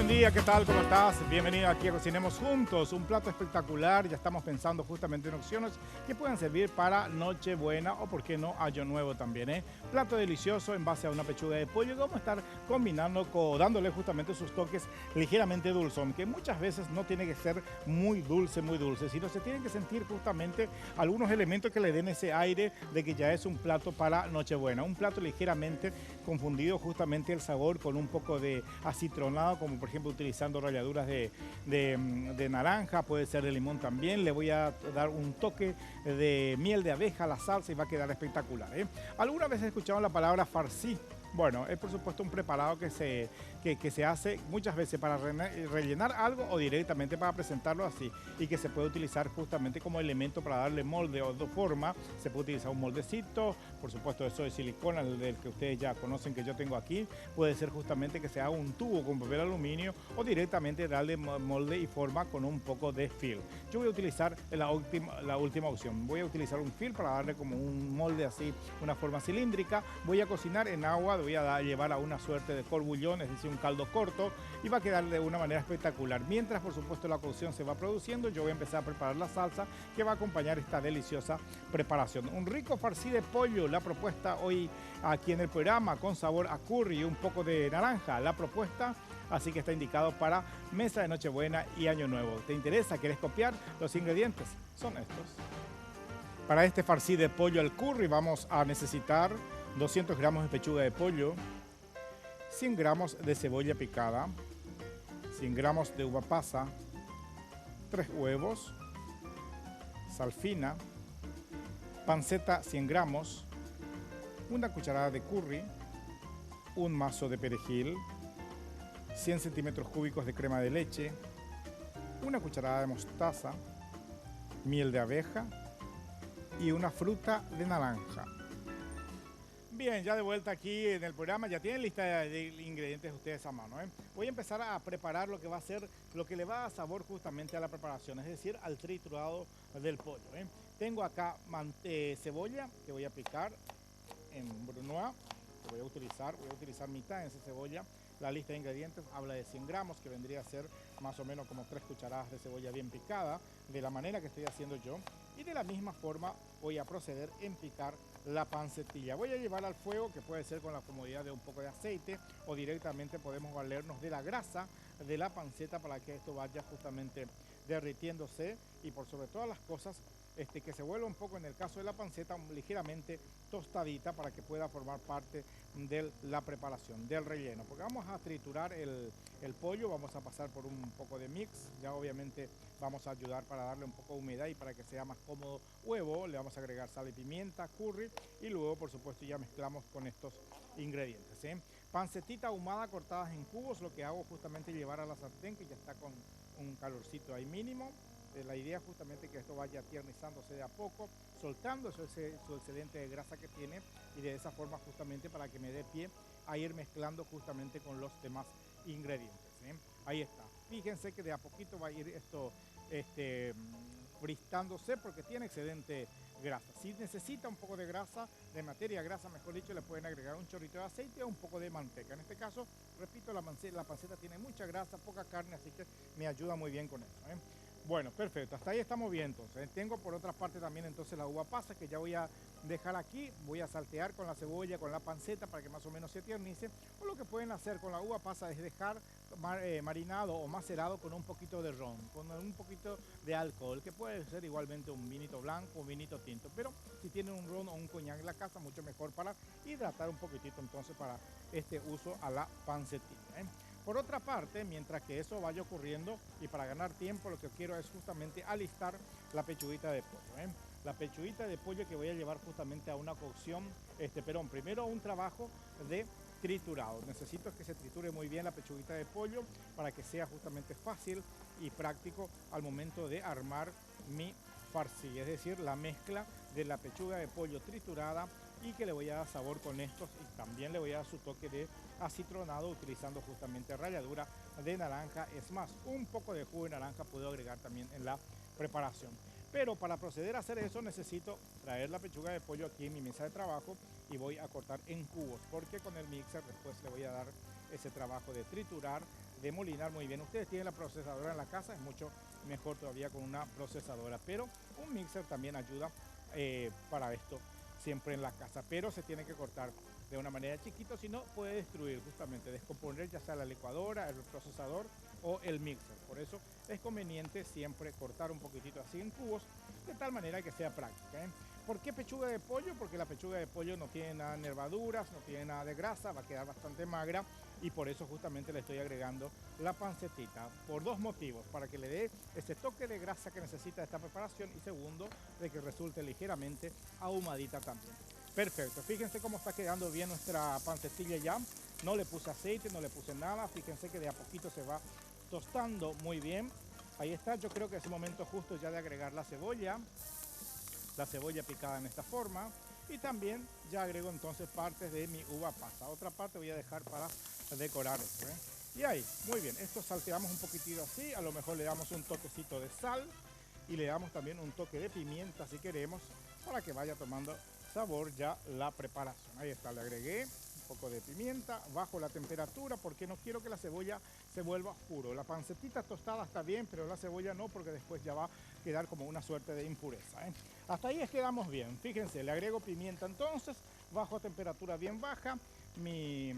buen día, ¿qué tal? ¿Cómo estás? Bienvenido aquí a Cocinemos Juntos, un plato espectacular. Ya estamos pensando justamente en opciones que puedan servir para Nochebuena o, por qué no, Año Nuevo también, ¿eh? Plato delicioso en base a una pechuga de pollo que vamos a estar combinando, dándole justamente sus toques ligeramente dulzón, que muchas veces no tiene que ser muy dulce, sino se tienen que sentir justamente algunos elementos que le den ese aire de que ya es un plato para Nochebuena. Un plato ligeramente confundido justamente el sabor con un poco de acitronado, como por ejemplo utilizando ralladuras de naranja, puede ser de limón también. Le voy a dar un toque de miel de abeja a la salsa y va a quedar espectacular, ¿eh? ¿Alguna vez he escuchado la palabra farcí? Bueno, es por supuesto un preparado que se hace muchas veces para rellenar algo o directamente para presentarlo así, y que se puede utilizar justamente como elemento para darle molde o forma. Se puede utilizar un moldecito, por supuesto eso de silicona, el del que ustedes ya conocen que yo tengo aquí. Puede ser justamente que se haga un tubo con papel aluminio o directamente darle molde y forma con un poco de fil. Yo voy a utilizar la última opción. Voy a utilizar un fil para darle como un molde así, una forma cilíndrica. Voy a cocinar en agua, voy a llevar a una suerte de corbullón, es decir, un caldo corto, y va a quedar de una manera espectacular. Mientras, por supuesto, la cocción se va produciendo, yo voy a empezar a preparar la salsa que va a acompañar esta deliciosa preparación. Un rico farcí de pollo, la propuesta hoy aquí en el programa, con sabor a curry y un poco de naranja, la propuesta. Así que está indicado para mesa de Nochebuena y Año Nuevo. ¿Te interesa? ¿Quieres copiar? Los ingredientes son estos. Para este farcí de pollo al curry vamos a necesitar 200 gramos de pechuga de pollo, 100 gramos de cebolla picada, 100 gramos de uva pasa, 3 huevos, sal fina, panceta 100 gramos, una cucharada de curry, un mazo de perejil, 100 centímetros cúbicos de crema de leche, una cucharada de mostaza, miel de abeja y una fruta de naranja. Bien, ya de vuelta aquí en el programa, ya tienen lista de ingredientes ustedes a mano, ¿eh? Voy a empezar a preparar lo que va a ser, lo que le va a dar sabor justamente a la preparación, es decir, al triturado del pollo, ¿eh? Tengo acá cebolla que voy a picar en brunoise, que voy a utilizar mitad de esa cebolla. La lista de ingredientes habla de 100 gramos, que vendría a ser más o menos como 3 cucharadas de cebolla bien picada, de la manera que estoy haciendo yo. Y de la misma forma voy a proceder en picar la pancetilla. Voy a llevar al fuego, que puede ser con la comodidad de un poco de aceite, o directamente podemos valernos de la grasa de la panceta para que esto vaya justamente derritiéndose, y por sobre todas las cosas, que se vuelva un poco, en el caso de la panceta, ligeramente tostadita para que pueda formar parte de la preparación, del relleno. Porque vamos a triturar el pollo, vamos a pasar por un poco de mix, ya obviamente vamos a ayudar para darle un poco de humedad y para que sea más cómodo huevo. Le vamos a agregar sal y pimienta, curry, y luego por supuesto ya mezclamos con estos ingredientes, ¿eh? Pancetita ahumada cortadas en cubos. Lo que hago justamente es llevar a la sartén, que ya está con un calorcito ahí mínimo. La idea es justamente que esto vaya tiernizándose de a poco, soltando su excedente de grasa que tiene, y de esa forma justamente para que me dé pie a ir mezclando justamente con los demás ingredientes, ¿eh? Ahí está. Fíjense que de a poquito va a ir esto fristándose, porque tiene excedente grasa. Si necesita un poco de grasa, de materia grasa, mejor dicho, le pueden agregar un chorrito de aceite o un poco de manteca. En este caso, repito, la panceta tiene mucha grasa, poca carne, así que me ayuda muy bien con eso, ¿eh? Bueno, perfecto, hasta ahí estamos bien entonces. Tengo por otra parte también entonces la uva pasa, que ya voy a dejar aquí. Voy a saltear con la cebolla, con la panceta, para que más o menos se tiernice. O lo que pueden hacer con la uva pasa es dejar marinado o macerado con un poquito de ron, con un poquito de alcohol, que puede ser igualmente un vinito blanco o un vinito tinto. Pero si tienen un ron o un coñac en la casa, mucho mejor para hidratar un poquitito entonces para este uso a la pancetilla, ¿eh? Por otra parte, mientras que eso vaya ocurriendo y para ganar tiempo, lo que quiero es justamente alistar la pechuguita de pollo, ¿eh? La pechuguita de pollo que voy a llevar justamente a una cocción, primero un trabajo de triturado. Necesito que se triture muy bien la pechuguita de pollo para que sea justamente fácil y práctico al momento de armar mi farcí, es decir, la mezcla de la pechuga de pollo triturada, y que le voy a dar sabor con estos, y también le voy a dar su toque de acitronado utilizando justamente ralladura de naranja. Es más, un poco de jugo de naranja puedo agregar también en la preparación. Pero para proceder a hacer eso necesito traer la pechuga de pollo aquí en mi mesa de trabajo, y voy a cortar en cubos, porque con el mixer después le voy a dar ese trabajo de triturar demolinar muy bien. Ustedes tienen la procesadora en la casa, es mucho mejor todavía con una procesadora, pero un mixer también ayuda para esto siempre en la casa, pero se tiene que cortar de una manera chiquita, si no puede destruir, justamente descomponer ya sea la licuadora, el procesador o el mixer. Por eso es conveniente siempre cortar un poquitito así en cubos, de tal manera que sea práctica, ¿eh? ¿Por qué pechuga de pollo? Porque la pechuga de pollo no tiene nada de nervaduras, no tiene nada de grasa, va a quedar bastante magra y por eso justamente le estoy agregando la pancetita. Por dos motivos, para que le dé ese toque de grasa que necesita esta preparación y segundo, de que resulte ligeramente ahumadita también. Perfecto, fíjense cómo está quedando bien nuestra pancetilla ya. No le puse aceite, no le puse nada, fíjense que de a poquito se va tostando muy bien. Ahí está, yo creo que es el momento justo ya de agregar la cebolla picada en esta forma y también ya agrego entonces partes de mi uva pasa. Otra parte voy a dejar para decorar esto, ¿eh? Y ahí, muy bien, esto salteamos un poquitito así, a lo mejor le damos un toquecito de sal y le damos también un toque de pimienta si queremos para que vaya tomando sabor ya la preparación. Ahí está, le agregué un poco de pimienta, bajo la temperatura porque no quiero que la cebolla se vuelva oscuro. La pancetita tostada está bien, pero la cebolla no, porque después ya va a quedar como una suerte de impureza, ¿eh? Hasta ahí quedamos bien. Fíjense, le agrego pimienta entonces, bajo temperatura bien baja, mi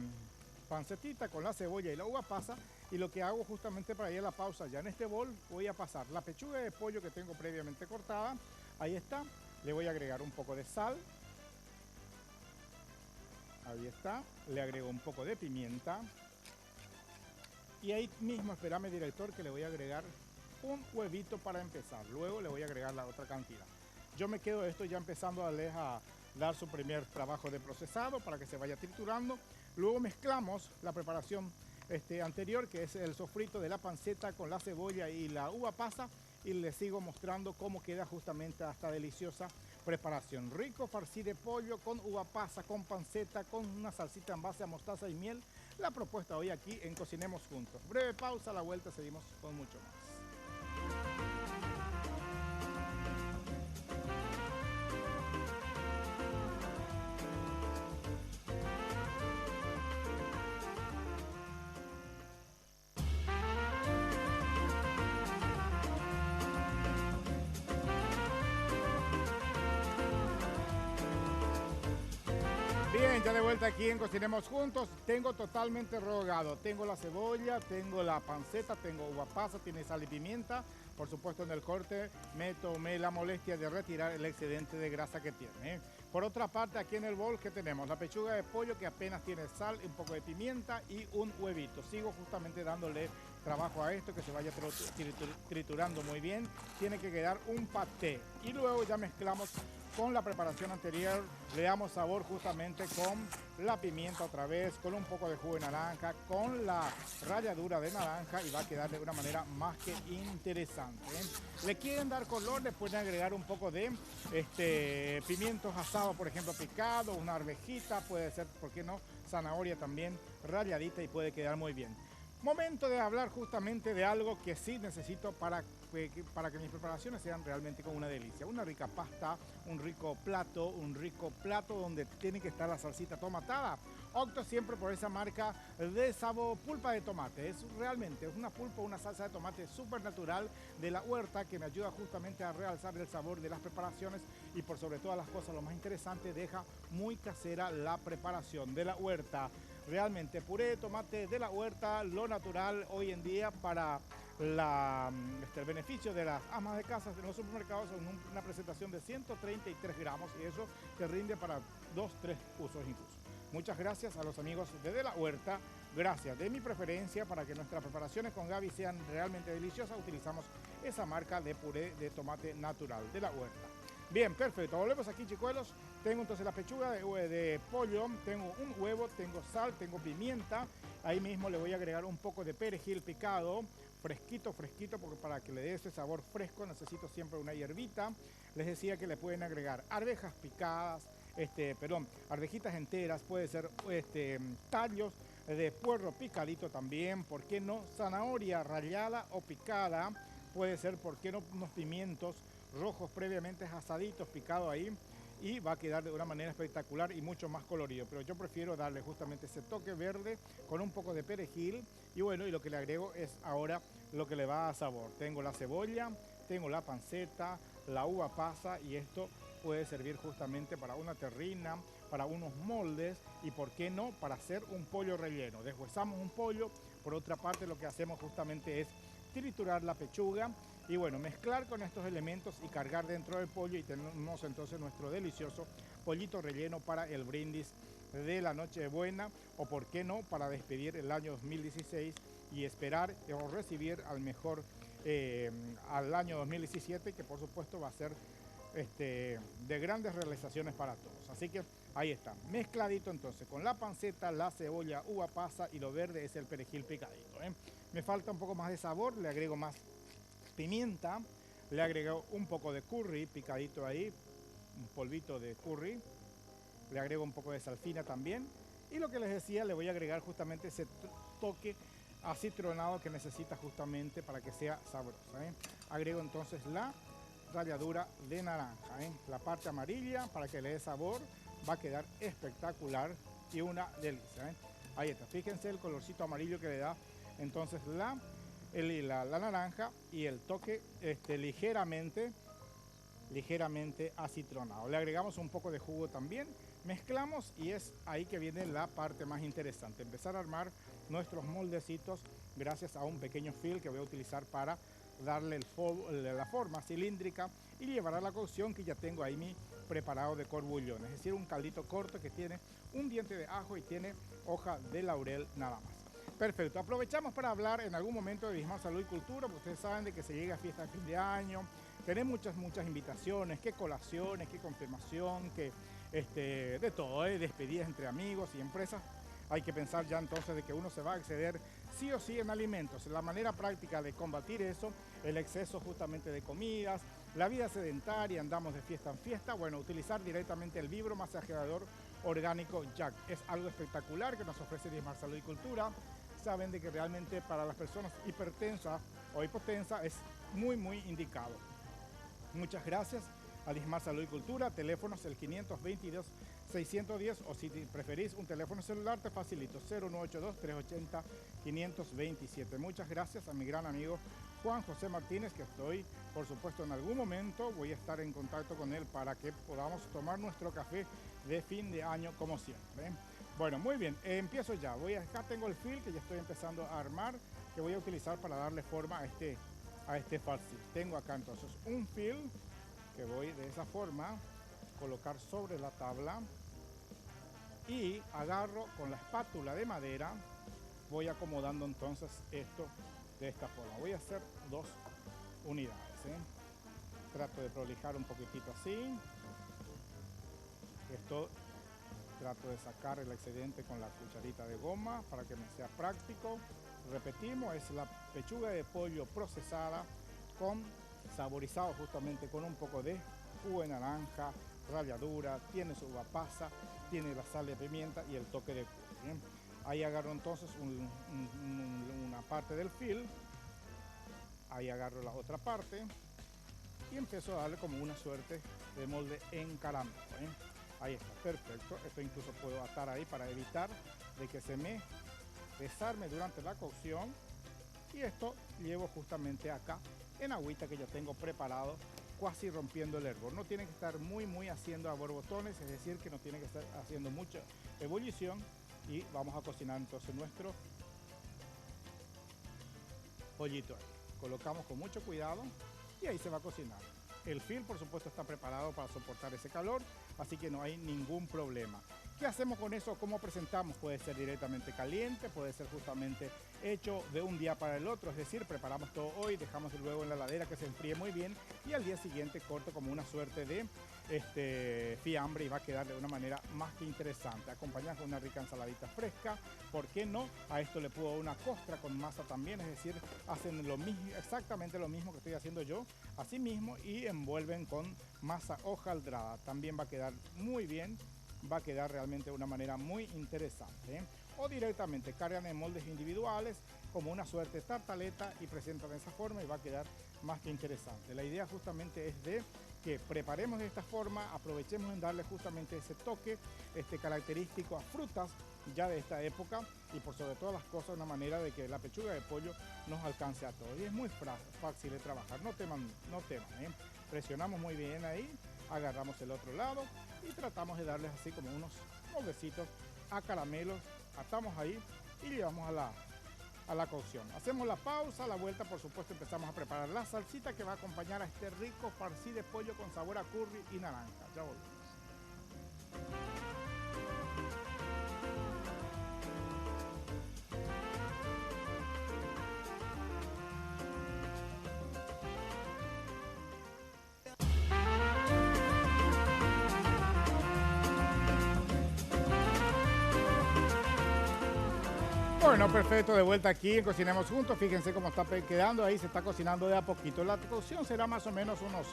pancetita con la cebolla y la uva pasa, y lo que hago justamente para ir a la pausa ya en este bol, voy a pasar la pechuga de pollo que tengo previamente cortada, ahí está, le voy a agregar un poco de sal, ahí está, le agrego un poco de pimienta, y ahí mismo, espérame director, que le voy a agregar un huevito para empezar, luego le voy a agregar la otra cantidad. Yo me quedo esto ya empezando a dar su primer trabajo de procesado para que se vaya triturando. Luego mezclamos la preparación anterior, que es el sofrito de la panceta con la cebolla y la uva pasa, y les sigo mostrando cómo queda justamente esta deliciosa preparación. Rico farcí de pollo con uva pasa, con panceta, con una salsita en base a mostaza y miel. La propuesta hoy aquí en Cocinemos Juntos. Breve pausa, a la vuelta seguimos con mucho más. Bien, ya de vuelta aquí en Cocinemos Juntos. Tengo totalmente rehogado. Tengo la cebolla, tengo la panceta, tengo uva pasa, tiene sal y pimienta. Por supuesto, en el corte me tomé la molestia de retirar el excedente de grasa que tiene, ¿eh? Por otra parte, aquí en el bol que tenemos la pechuga de pollo que apenas tiene sal, un poco de pimienta y un huevito. Sigo justamente dándole trabajo a esto, que se vaya triturando muy bien. Tiene que quedar un paté. Y luego ya mezclamos con la preparación anterior, le damos sabor justamente con la pimienta otra vez, con un poco de jugo de naranja, con la ralladura de naranja, y va a quedar de una manera más que interesante, ¿eh? Le quieren dar color, le pueden agregar un poco de pimientos asados, por ejemplo, picado, una arvejita, puede ser, ¿por qué no?, zanahoria también ralladita, y puede quedar muy bien. Momento de hablar justamente de algo que sí necesito para que mis preparaciones sean realmente como una delicia. Una rica pasta, un rico plato donde tiene que estar la salsita tomatada. Opto siempre por esa marca de sabor pulpa de tomate. Es realmente una pulpa, una salsa de tomate súper natural de la huerta, que me ayuda justamente a realzar el sabor de las preparaciones, y por sobre todas las cosas, lo más interesante, deja muy casera la preparación de la huerta. Realmente puré de tomate de la huerta, lo natural hoy en día para el beneficio de las amas de casa de los supermercados, en una presentación de 133 gramos, y eso te rinde para 2-3 usos incluso. Muchas gracias a los amigos de la Huerta. Gracias. De mi preferencia, para que nuestras preparaciones con Gaby sean realmente deliciosas, utilizamos esa marca de puré de tomate natural de la Huerta. Bien, perfecto. Volvemos aquí, chicuelos. Tengo entonces la pechuga de pollo, tengo un huevo, tengo sal, tengo pimienta. Ahí mismo le voy a agregar un poco de perejil picado, fresquito, porque para que le dé ese sabor fresco necesito siempre una hierbita. Les decía que le pueden agregar arvejas picadas, arvejitas enteras, puede ser tallos de puerro picadito también, ¿por qué no? Zanahoria rallada o picada, puede ser, ¿por qué no?, unos pimientos rojos previamente asaditos, picados ahí. y va a quedar de una manera espectacular y mucho más colorido. Pero yo prefiero darle justamente ese toque verde con un poco de perejil y bueno, y lo que le agrego es ahora lo que le va a sabor. Tengo la cebolla, tengo la panceta, la uva pasa y esto puede servir justamente para una terrina, para unos moldes y por qué no para hacer un pollo relleno. Deshuesamos un pollo, por otra parte lo que hacemos justamente es triturar la pechuga y bueno, mezclar con estos elementos y cargar dentro del pollo y tenemos entonces nuestro delicioso pollito relleno para el brindis de la Nochebuena o por qué no para despedir el año 2016 y esperar o recibir al mejor al año 2017 que por supuesto va a ser de grandes realizaciones para todos. Así que ahí está, mezcladito entonces con la panceta, la cebolla, uva pasa y lo verde es el perejil picadito. Me falta un poco más de sabor, le agrego más pimienta, le agrego un poco de curry picadito ahí, un polvito de curry, le agrego un poco de sal fina también y lo que les decía, le voy a agregar justamente ese toque acitronado que necesita justamente para que sea sabroso. Agrego entonces la ralladura de naranja, la parte amarilla para que le dé sabor, va a quedar espectacular y una delicia. Ahí está, fíjense el colorcito amarillo que le da entonces la naranja y el toque ligeramente acitronado. Le agregamos un poco de jugo también, mezclamos y es ahí que viene la parte más interesante, empezar a armar nuestros moldecitos gracias a un pequeño fil que voy a utilizar para darle la forma cilíndrica y llevar a la cocción que ya tengo ahí mi preparado de corbullón, es decir, un caldito corto que tiene un diente de ajo y tiene hoja de laurel nada más. Perfecto, aprovechamos para hablar en algún momento de Diezmar Salud y Cultura, porque ustedes saben de que se llega a fiesta de fin de año, tenemos muchas invitaciones, qué colaciones, qué confirmación, que de todo, despedidas entre amigos y empresas. Hay que pensar ya entonces de que uno se va a exceder sí o sí en alimentos. La manera práctica de combatir eso, el exceso justamente de comidas, la vida sedentaria, andamos de fiesta en fiesta, bueno, utilizar directamente el vibromasajeador orgánico Jack. Es algo espectacular que nos ofrece Diezmar Salud y Cultura. Saben de que realmente para las personas hipertensas o hipotensas es muy indicado. Muchas gracias a Diezmar Salud y Cultura, teléfonos el 522-610 o si preferís un teléfono celular te facilito 0982-380-527. Muchas gracias a mi gran amigo Juan José Martínez, que estoy, por supuesto, en algún momento voy a estar en contacto con él para que podamos tomar nuestro café de fin de año como siempre. Bueno, muy bien, empiezo ya. Acá tengo el fil que ya estoy empezando a armar, que voy a utilizar para darle forma a este farcil. Tengo acá entonces un fil que voy de esa forma colocar sobre la tabla y agarro con la espátula de madera, voy acomodando entonces esto de esta forma. Voy a hacer 2 unidades. Trato de prolijar un poquitito así. Esto trato de sacar el excedente con la cucharita de goma para que me sea práctico. Repetimos, es la pechuga de pollo procesada con saborizado justamente con un poco de jugo de naranja, ralladura, tiene su uva pasa, tiene la sal de pimienta y el toque de curry. Ahí agarro entonces una parte del fil, ahí agarro la otra parte y empiezo a darle como una suerte de molde en caramelo. Ahí está, perfecto. Esto incluso puedo atar ahí para evitar de que se me desarme durante la cocción. Y esto llevo justamente acá en agüita que ya tengo preparado, casi rompiendo el hervor. No tiene que estar muy haciendo a borbotones, es decir, que no tiene que estar haciendo mucha ebullición. Y vamos a cocinar entonces nuestro pollito ahí. Colocamos con mucho cuidado y ahí se va a cocinar. El fil, por supuesto, está preparado para soportar ese calor, así que no hay ningún problema. ¿Qué hacemos con eso? ¿Cómo presentamos? Puede ser directamente caliente, puede ser justamente hecho de un día para el otro, es decir, preparamos todo hoy, dejamos luego en la heladera que se enfríe muy bien y al día siguiente corto como una suerte de fiambre y va a quedar de una manera más que interesante. Acompañado con una rica ensaladita fresca, ¿por qué no? A esto le puedo una costra con masa también, es decir, hacen lo mismo, exactamente lo mismo que estoy haciendo yo, así mismo, y envuelven con masa hojaldrada. También va a quedar muy bien, va a quedar realmente de una manera muy interesante. O directamente cargan en moldes individuales como una suerte de tartaleta y presentan de esa forma y va a quedar más que interesante. La idea justamente es de que preparemos de esta forma, aprovechemos en darle justamente ese toque característico a frutas ya de esta época y por sobre todas las cosas una manera de que la pechuga de pollo nos alcance a todos. Y es muy fácil de trabajar, no teman, ¿eh? Presionamos muy bien ahí, agarramos el otro lado y tratamos de darles así como unos moldecitos a caramelos, atamos ahí y llevamos a la cocción. Hacemos la pausa, a la vuelta por supuesto empezamos a preparar la salsita que va a acompañar a este rico farcí de pollo con sabor a curry y naranja. Ya volvemos. Bueno, perfecto, de vuelta aquí en Cocinemos Juntos. Fíjense cómo está quedando ahí, se está cocinando de a poquito. La cocción será más o menos unos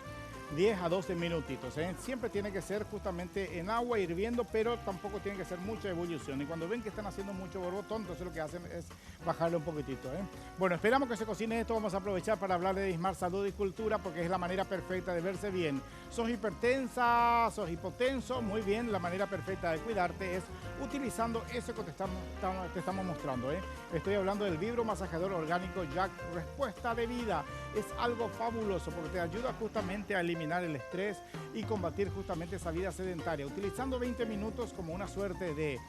10 a 12 minutitos, ¿eh? Siempre tiene que ser justamente en agua hirviendo, pero tampoco tiene que ser mucha ebullición. Y cuando ven que están haciendo mucho borbotón, entonces lo que hacen es bajarle un poquitito, ¿eh? Bueno, esperamos que se cocine esto. Vamos a aprovechar para hablar de Dismar Salud y Cultura, porque es la manera perfecta de verse bien. ¿Sos hipertensa? ¿Sos hipotenso? Muy bien, la manera perfecta de cuidarte es utilizando eso que te estamos mostrando, ¿eh? Estoy hablando del vibromasajeador orgánico Jack Respuesta de Vida. Es algo fabuloso porque te ayuda justamente a eliminar el estrés y combatir justamente esa vida sedentaria, utilizando 20 minutos como una suerte de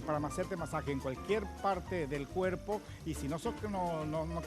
para hacerte masaje en cualquier parte del cuerpo. Y si no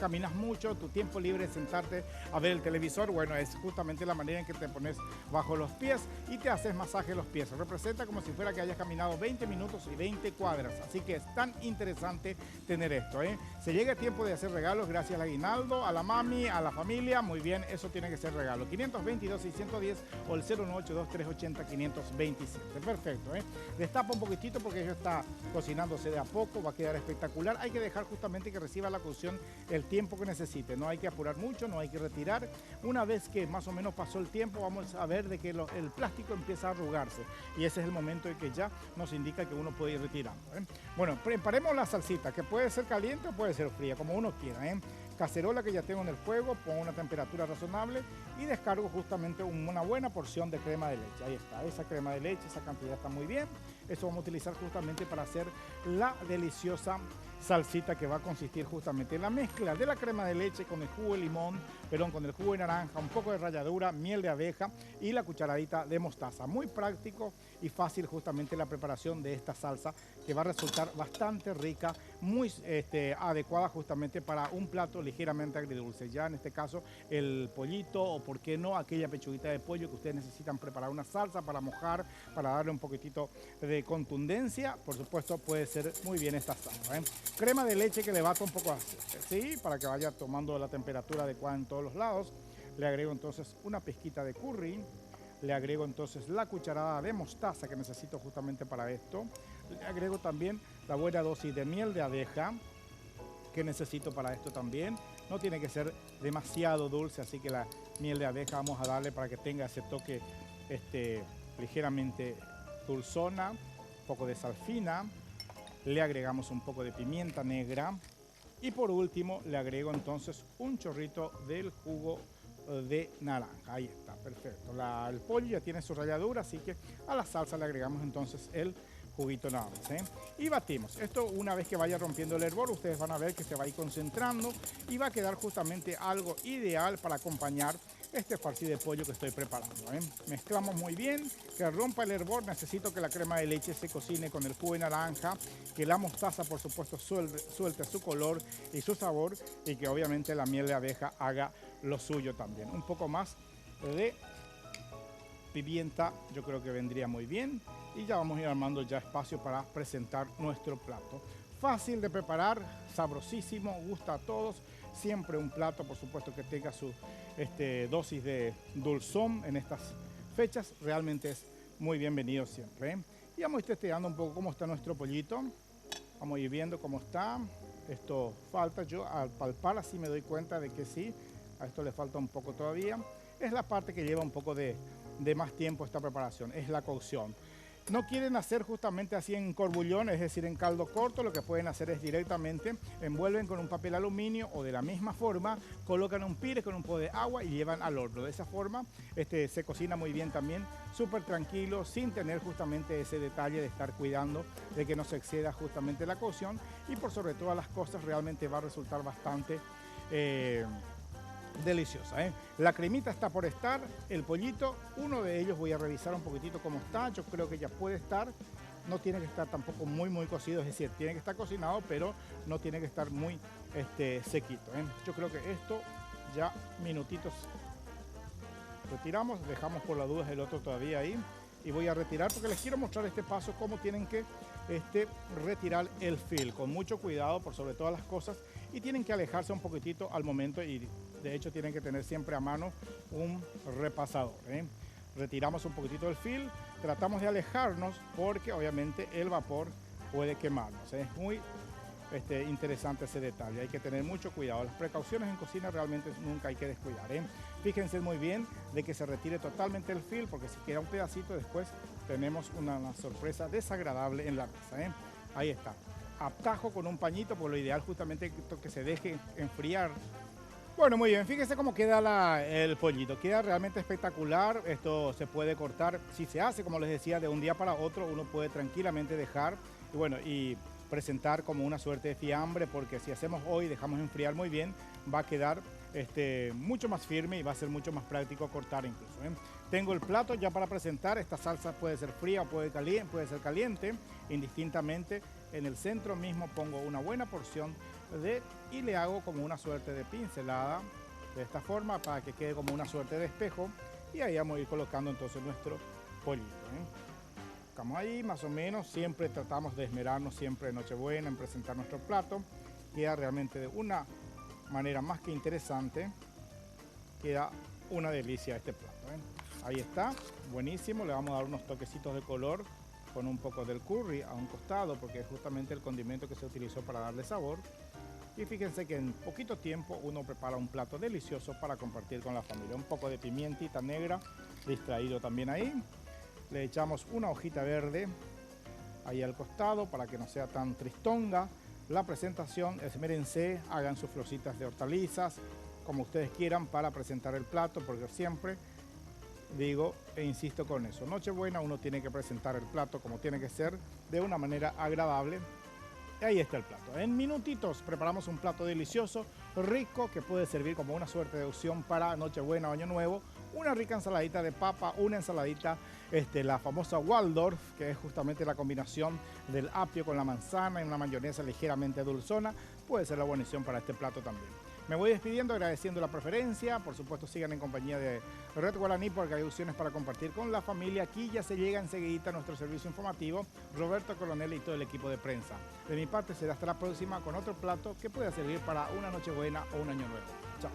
caminas mucho, tu tiempo libre es sentarte a ver el televisor, bueno, es justamente la manera en que te pones bajo los pies y te haces masaje en los pies. Representa como si fuera que hayas caminado 20 minutos y 20 cuadras, así que es tan interesante tener esto, ¿eh? Se llega el tiempo de hacer regalos gracias al aguinaldo, a la mami, a la familia, muy bien, eso tiene que ser regalo. 522-610 o el 098-2380-527, perfecto, ¿eh? Destapa un poquitito porque ya está cocinándose de a poco, va a quedar espectacular. Hay que dejar justamente que reciba la cocción el tiempo que necesite, no hay que apurar mucho, no hay que retirar. Una vez que más o menos pasó el tiempo, vamos a ver de que el plástico empieza a arrugarse y ese es el momento en que ya nos indica que uno puede ir retirando, ¿eh? Bueno, preparemos la salsita, que puede ser caliente o puede ser fría, como uno quiera, ¿eh? Cacerola que ya tengo en el fuego, pongo una temperatura razonable y descargo justamente una buena porción de crema de leche. Ahí está, esa crema de leche, esa cantidad está muy bien. Eso vamos a utilizar justamente para hacer la deliciosa salsita que va a consistir justamente en la mezcla de la crema de leche con el jugo de limón, con el jugo de naranja, un poco de ralladura, miel de abeja y la cucharadita de mostaza. Muy práctico y fácil justamente la preparación de esta salsa que va a resultar bastante rica, muy adecuada justamente para un plato ligeramente agridulce. Ya en este caso el pollito o por qué no aquella pechuguita de pollo que ustedes necesitan preparar una salsa para mojar, para darle un poquitito de contundencia, por supuesto puede ser muy bien esta salsa, ¿eh? Crema de leche que le bato un poco así para que vaya tomando la temperatura adecuada en todos los lados. Le agrego entonces una pizquita de curry, le agrego entonces la cucharada de mostaza que necesito justamente para esto, le agrego también la buena dosis de miel de abeja que necesito para esto también. No tiene que ser demasiado dulce, así que la miel de abeja vamos a darle para que tenga ese toque ligeramente dulzona, un poco de sal fina. Le agregamos un poco de pimienta negra y por último le agrego entonces un chorrito del jugo de naranja. Ahí está, perfecto. El pollo ya tiene su ralladura, así que a la salsa le agregamos entonces el juguito naranja, ¿eh? Y batimos. Esto una vez que vaya rompiendo el hervor, ustedes van a ver que se va a ir concentrando y va a quedar justamente algo ideal para acompañar este farcí de pollo que estoy preparando, ¿eh? Mezclamos muy bien, que rompa el hervor. Necesito que la crema de leche se cocine con el jugo de naranja, que la mostaza por supuesto suelte su color y su sabor y que obviamente la miel de abeja haga lo suyo también. Un poco más de pimienta yo creo que vendría muy bien y ya vamos a ir armando ya espacio para presentar nuestro plato. Fácil de preparar, sabrosísimo, gusta a todos. Siempre un plato, por supuesto, que tenga su dosis de dulzón en estas fechas. Realmente es muy bienvenido siempre, ¿eh? Y vamos a ir testeando un poco cómo está nuestro pollito. Vamos a ir viendo cómo está. Esto falta, yo al palpar así me doy cuenta de que sí, a esto le falta un poco todavía. Es la parte que lleva un poco de más tiempo esta preparación, es la cocción. no quieren hacer justamente así en corbullón, es decir, en caldo corto, lo que pueden hacer es directamente envuelven con un papel aluminio o de la misma forma, colocan un pire con un poco de agua y llevan al horno. De esa forma se cocina muy bien también, súper tranquilo, sin tener justamente ese detalle de estar cuidando de que no se exceda justamente la cocción y por sobre todas las cosas realmente va a resultar bastante deliciosa, ¿eh? La cremita está por estar, el pollito, uno de ellos voy a revisar un poquitito cómo está, yo creo que ya puede estar, no tiene que estar tampoco muy cocido, es decir, tiene que estar cocinado, pero no tiene que estar muy sequito, ¿eh? Yo creo que esto ya minutitos retiramos, dejamos por las dudas el otro todavía ahí y voy a retirar porque les quiero mostrar este paso, cómo tienen que retirar el fil, con mucho cuidado por sobre todas las cosas y tienen que alejarse un poquitito al momento y de hecho tienen que tener siempre a mano un repasador, ¿eh? Retiramos un poquitito del fil, tratamos de alejarnos porque obviamente el vapor puede quemarnos, ¿eh? Es muy interesante ese detalle, hay que tener mucho cuidado, las precauciones en cocina realmente nunca hay que descuidar, ¿eh? Fíjense muy bien de que se retire totalmente el fil porque si queda un pedacito después tenemos una sorpresa desagradable en la mesa, ¿eh? Ahí está, atajo con un pañito, por lo ideal justamente que se deje enfriar. Bueno, muy bien, fíjense cómo queda el pollito, queda realmente espectacular, esto se puede cortar, si se hace como les decía de un día para otro uno puede tranquilamente dejar y bueno, y presentar como una suerte de fiambre porque si hacemos hoy, dejamos enfriar muy bien, va a quedar mucho más firme y va a ser mucho más práctico cortar incluso, ¿eh? Tengo el plato ya para presentar, esta salsa puede ser fría o puede ser caliente, indistintamente. En el centro mismo pongo una buena porción y le hago como una suerte de pincelada de esta forma para que quede como una suerte de espejo y ahí vamos a ir colocando entonces nuestro pollito, ¿eh? Estamos ahí más o menos, siempre tratamos de esmerarnos siempre en Nochebuena en presentar nuestro plato, queda realmente de una manera más que interesante, queda una delicia este plato, ¿eh? Ahí está, buenísimo, le vamos a dar unos toquecitos de color con un poco del curry a un costado porque es justamente el condimento que se utilizó para darle sabor y fíjense que en poquito tiempo uno prepara un plato delicioso para compartir con la familia, un poco de pimientita negra distraído también ahí, le echamos una hojita verde ahí al costado para que no sea tan tristonga la presentación, esmérense, hagan sus florcitas de hortalizas como ustedes quieran para presentar el plato porque siempre digo e insisto con eso, Nochebuena uno tiene que presentar el plato como tiene que ser, de una manera agradable. Y ahí está el plato. En minutitos preparamos un plato delicioso, rico, que puede servir como una suerte de opción para Nochebuena o Año Nuevo. Una rica ensaladita de papa, una ensaladita, la famosa Waldorf, que es justamente la combinación del apio con la manzana y una mayonesa ligeramente dulzona, puede ser la buena opción para este plato también. Me voy despidiendo agradeciendo la preferencia, por supuesto sigan en compañía de Red Guaraní porque hay opciones para compartir con la familia. Aquí ya se llega enseguida nuestro servicio informativo, Roberto Coronel y todo el equipo de prensa. De mi parte será hasta la próxima con otro plato que pueda servir para una Nochebuena o un Año Nuevo. Chao.